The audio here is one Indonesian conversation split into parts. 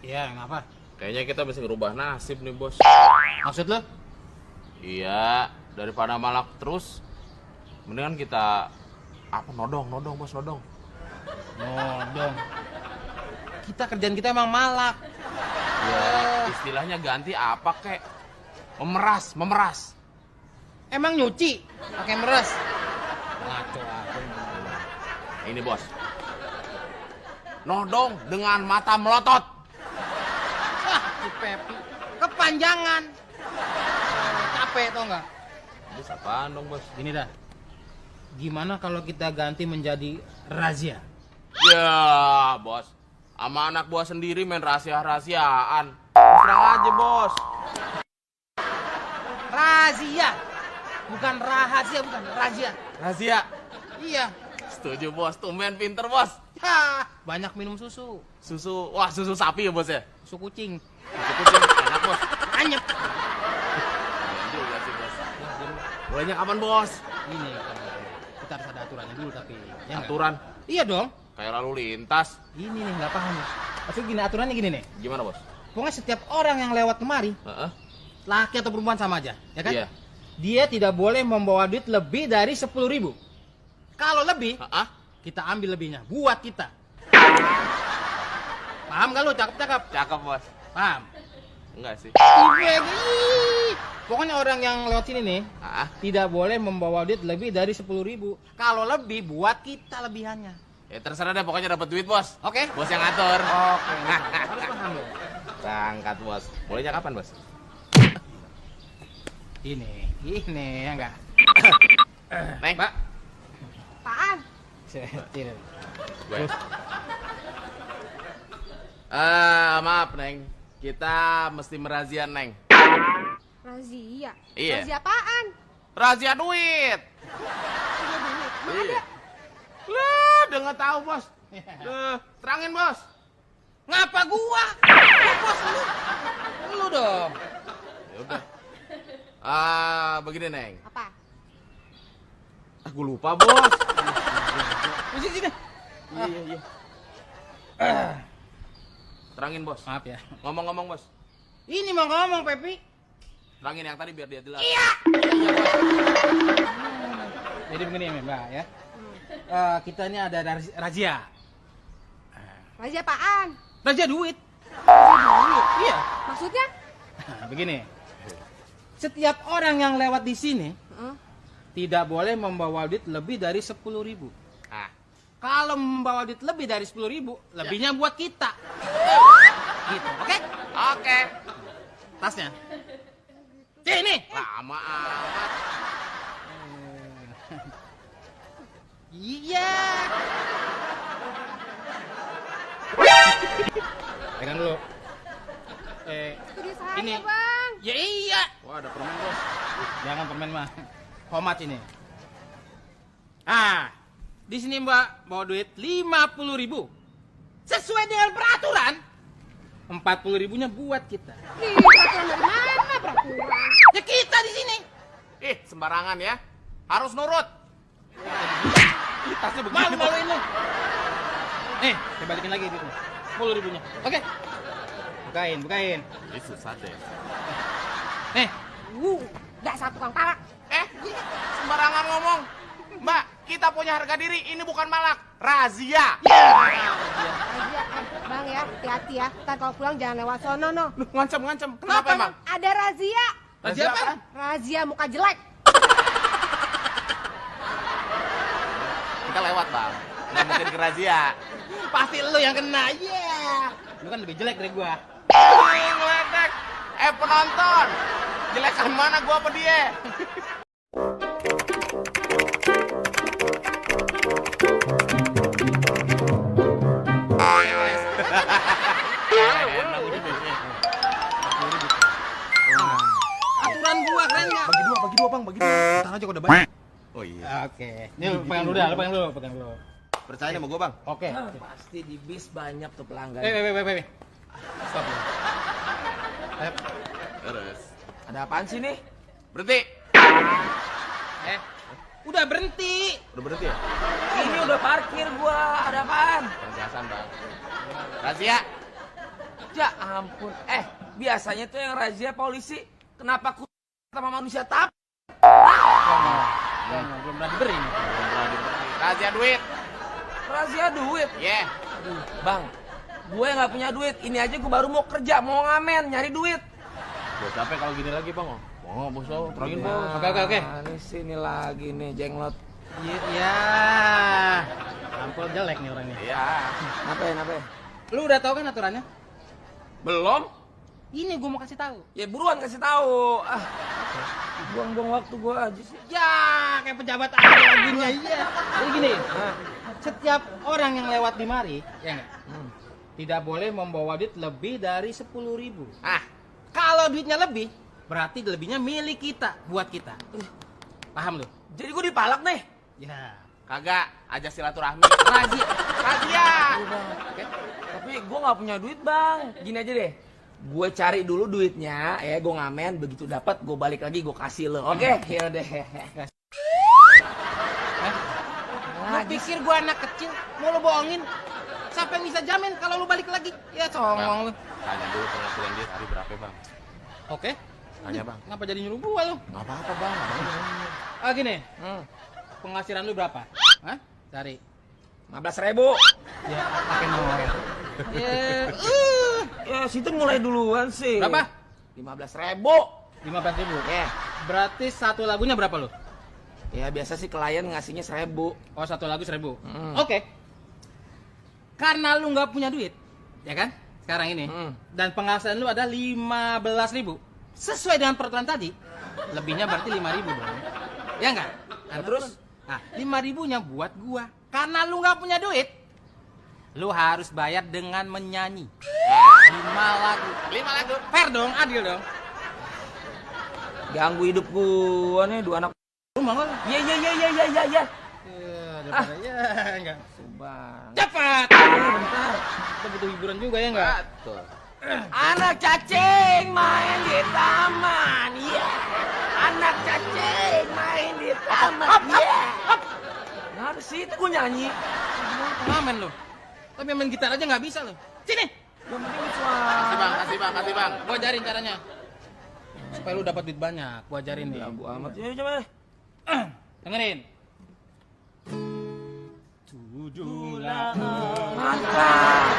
Iya, kenapa? Kayaknya kita bisa ngerubah nasib nih, Bos. Maksud lo? Iya, daripada malak terus, mendingan kita nodong, Bos, nodong. Nodong. Kerjaan kita emang malak. Ya, istilahnya ganti apa kek? Memeras. Emang nyuci pakai meres. Ngaco aku. Ini, Bos. Nodong dengan mata melotot. Wah, si Pepi kepanjangan. Capek tau nggak? Bos, apaan dong, Bos? Gini dah. Gimana kalau kita ganti menjadi razia? Ya, Bos. Sama anak buah sendiri main rahasia-rahasiaan. Serang aja, Bos. Razia. Bukan rahasia, bukan razia. Rahasia. Iya. Setuju, Bos. Tumben pinter, Bos. Hah, banyak minum susu. Susu, wah susu sapi ya, Bos ya? Susu kucing. Susu kucing, enak, Bos. Anyep. Iya juga sih, Bos. Mulainya kapan, Bos? Ini kita harus ada aturannya dulu tapi. Ya nggak? Aturan? Iya dong. Kayak lalu lintas. Ini nih nggak paham. Maksud gini, aturannya gini nih. Gimana, Bos? Pokoknya setiap orang yang lewat kemari, Heeh. laki atau perempuan sama aja, ya kan? Iya. Dia tidak boleh membawa duit lebih dari 10.000. Kalau lebih, Heeh. kita ambil lebihnya buat kita. Paham gak lu? Cakep. Cakep, Bos. Paham? Enggak sih. Pokoknya orang yang lewat sini nih Ah, tidak boleh membawa duit lebih dari 10.000. Kalau lebih, buat kita lebihannya. ya terserah deh, pokoknya dapat duit, Bos. Oke? Bos yang ngatur. Oke. Harus paham lo. Berangkat, Bos. Mulainya kapan, Bos? Ini ya enggak? Neng. Mbak. Apaan? Setil. Gue. Maaf, Neng. Kita mesti merazia, Neng. Razia? Iya. Razia apaan? Razia duit. Punya duit? Emang Iya. ada? Lah, udah nggak tahu, Bos. Terangin, Bos. Ngapa gua? Bos lu. Lu dong. Ya udah. Begini, Neng. Apa? Aku lupa, Bos. Sini. Iya. Terangin, Bos. Maaf ya. Ngomong-ngomong, Bos. Ini mau ngomong, Pepi. Terangin yang tadi biar dia jelas. Iya. Jadi begini ya, Mbak ya. Kita ini ada razia. Razia apaan? Razia duit. Razia duit? Iya. Maksudnya? Begini. Setiap orang yang lewat di sini Heeh. tidak boleh membawa duit lebih dari 10.000. Ah, Kalau membawa duit lebih dari 10.000, lebihnya buat kita. Gitu, oke? oke. Tasnya. Sini. Lama amat. Iya. Pegang dulu. Itu dia saya, Ini. Bang. Ya iya. Wah, ada permen, Bos. Jangan permen mah. Homat ini. Ah, di sini Mbak bawa duit 50.000. Sesuai dengan peraturan. 40.000-nya buat kita. Ih, peraturan dari mana peraturan? Ya kita di sini. Ih, sembarangan ya. Harus nurut. Tasnya begini. Malu-maluin lu. Nih, saya balikin lagi duitnya. 10.000-nya. Oke. Bukain. Ini susah deh. Nih, Dasar tukang palak. Sembarangan ngomong. Mbak, kita punya harga diri. Ini bukan malak. Razia. Razia, Bang ya, hati-hati ya. Ntar kalau pulang jangan lewat sono, no. Loh, ngancam. Kenapa emang? Ada razia. razia apa? Razia muka jelek. Kita lewat, Bang. Nggak mungkin ke razia. Pasti lu yang kena. Yeah. Lu kan lebih jelek dari gua. Ngeledek. Penonton. Jelekan mana gua apa dia? Aturan gua keren nggak? Bagi dua, Bang. Ntar aja kok udah banyak. Oh iya. Oke. Ini lu pegang dulu dah, lu pegang dulu. Percaya sama gua, Bang. Oke. Pasti di bis banyak tuh pelanggan. Weh. Stop. Ayo. Terus. Ada apaan sih nih? Berhenti. Udah berhenti. Udah berhenti ya? Ini udah parkir gua. Ada apaan? Penjelasan, Bang. Razia. Ya ampun. Biasanya tuh yang razia polisi. Kenapa ku sama manusia tap? Belum pernah diberi nih. Razia duit. Razia duit. Yeah. Aduh, Bang. Gue nggak punya duit. Ini aja gue baru mau kerja, mau ngamen, nyari duit. Gue capek kalau gini lagi, Bang. Oh, bos lo, terangin, Bos. Oke. Ini sini lagi nih, jenglot. Ya. Ampul jelek nih orangnya. Iya. Kenapa? Lu udah tahu kan aturannya? Belum? Ini gue mau kasih tahu. Ya buruan kasih tahu. Buang-buang waktu gue aja sih. Ya, kayak pejabat ada lagunya iya. Jadi gini, setiap orang yang lewat di mari, ya enggak? Tidak boleh membawa duit lebih dari 10.000. Kalau duitnya lebih, berarti lebihnya milik kita, buat kita. Paham lu? Jadi gue dipalak nih. Ya. Kagak, aja silaturahmi. Razia. Oke. Tapi gue nggak punya duit, Bang. Gini aja deh. Gue cari dulu duitnya, gue ngamen, begitu dapat gue balik lagi gue kasih lo. Oke? Ya deh. Lu pikir gua anak kecil, mau lu bohongin? Siapa yang bisa jamin kalau lu balik lagi? Ya songong lu. Tanya dulu penghasilan dia hari berapa, Bang? Oke. Tanya, Bang. Kenapa jadi nyuruh gua lu? Nggak apa-apa, Bang. Gini. Penghasilan lu berapa? Hah? Cari. 15.000. Ya, pakai nomor. Ya situ mulai duluan sih. Berapa? 15.000. 15.000. Ya. Berarti satu lagunya berapa lu? Ya biasa sih klien ngasihnya 1.000. Oh, satu lagu 1.000. Oke. Karena lu nggak punya duit, ya kan? Sekarang ini. Dan penghasilan lu ada 15.000. Sesuai dengan peraturan tadi, lebihnya berarti 5.000 dong. Ya enggak? Nah, terus? Nah, 5.000-nya buat gua. Karena lu nggak punya duit, lu harus bayar dengan menyanyi. 5 lagu. 5 lagu. Fair dong, adil dong. Ganggu hidup gua nih, dua anak. Lu mau nggak? Ya. Ya, enggak. Subang. Cepat. Bentar. Kita butuh hiburan juga ya enggak? Betul. Anak cacing main di taman. Ya. Anak cacing main di taman. Ya. Kenapa sih itu gua nyanyi? Ngamen lu. Tapi main gitar aja nggak bisa lu. Sini. Yang penting suara. Kasih, Bang. Gua ajarin caranya. Supaya lu dapat duit banyak. Gua ajarin nih. Lagu amat. Ya coba. Dengerin. Tujuhlah Mantap.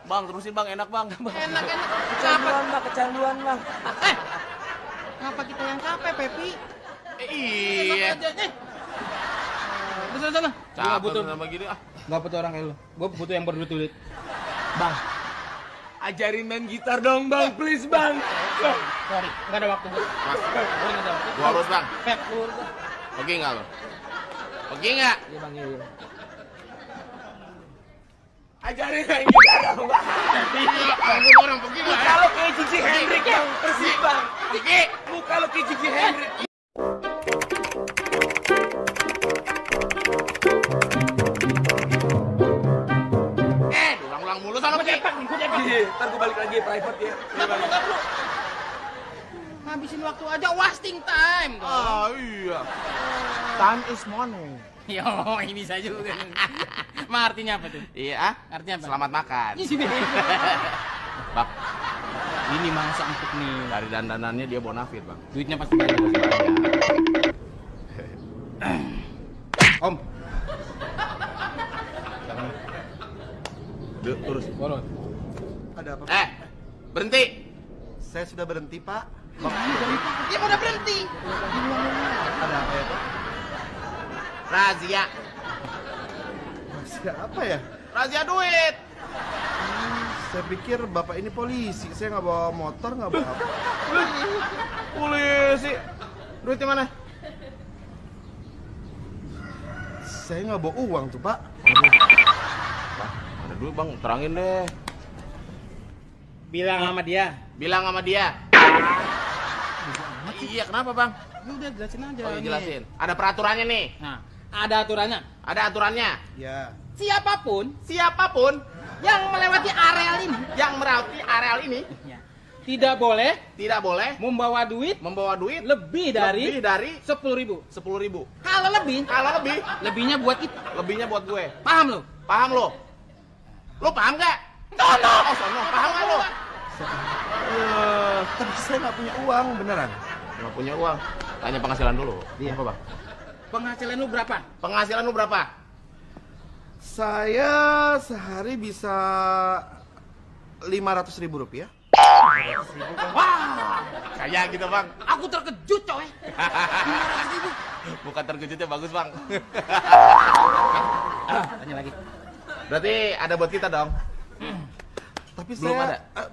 Bang, terusin, Bang. Enak, Bang. Enak. Kecanduan, Bang. Kenapa kita yang capek, Pepi? Iya. Di sana. Gua butuh sama gini. Gak butuh orang kayak lu. Gua butuh yang berduit. Bang. Ajarin main gitar dong, Bang. Please, Bang. Sorry, gak ada waktu. Gua harus, Bang. Pep, lu. Oke nggak lo? Oke nggak? Iya, Bang. Iya. Ajarin main gitar dong, Bang. Iya, orang pergi nggak? Kalau kayak Cici Hendrik yang persis, Bang. Oke. Muka lo kayak Cici Hendrik. Ulang-ulang mulu sana, Bang. Ntar gue balik lagi private ya. Habisin waktu aja, wasting time. Iya. Time is money. Yo, ini bisa juga. Ma artinya apa tuh? Iya. Artinya apa? Selamat makan. Bang, Ini mangsa empuk nih. dari dandanannya dia bonafit, Bang. Duitnya pasti banyak. Om. Terus. Bolot. Ada apa? Berhenti. Saya sudah berhenti, Pak. Dia udah berhenti. Ada apa ya, Pak? Razia. Siapa ya? Razia duit. Saya pikir Bapak ini polisi. Saya nggak bawa motor, nggak bawa apa. Polisi. Duitnya mana? Saya nggak bawa uang tuh, Pak. Bang, ada duit, Bang. Terangin deh. Bilang sama dia. Bilang sama dia. Iya, kenapa, Bang? Ya udah jelasin aja. Oh, iya, nih. jelasin. Ada peraturannya nih. Nah, ada aturannya. Ada aturannya. Ya. Siapapun Siapapun yang melewati areal ini, yang melewati areal ini ya, Tidak boleh membawa duit lebih dari 10.000. 10.000. Kalau lebih, lebihnya buat kita. Lebihnya buat gue. Paham lo? Paham lo? Lo paham gak? Sono. Oh, sono. Paham gak lo? Tapi saya nggak punya uang, beneran. Nggak punya uang. Tanya penghasilan dulu. Iya, apa, Bang? Penghasilan lu berapa? Penghasilan lu berapa? Saya sehari bisa 500.000 rupiah. Wah, kayak gitu, Bang. Aku terkejut, coy. Bukan terkejutnya bagus, Bang. Tanya lagi. Berarti ada buat kita dong. Tapi Belum saya ada?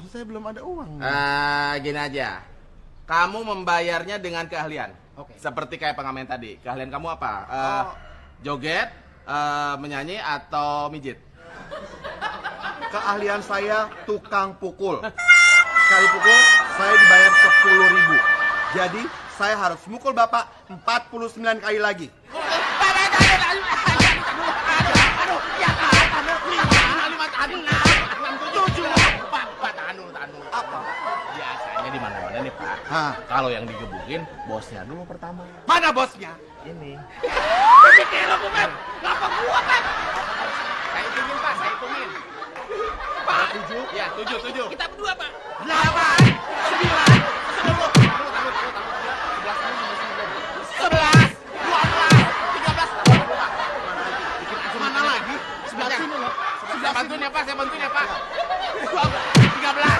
Saya belum ada uang. Gini aja. Kamu membayarnya dengan keahlian. Oke. Seperti kayak pengamen tadi. Keahlian kamu apa? Joget, menyanyi atau mijit? Keahlian saya tukang pukul. Sekali pukul saya dibayar 10.000. Jadi saya harus mukul Bapak 49 kali lagi. Biasanya di mana-mana nih, Pak. Kalau yang digebukin bosnya dulu pertama. Mana bosnya? Ini. Pikir lo bukan. Ngapa gua kan? Saya hitungin, Pak, saya hitungin. Pak, 7. Ya, 7. Kita berdua, Pak. 8, 9, 10. 11, 12, 13. Mana lagi? Sebentar. Saya bantuin ya, Pak. 13.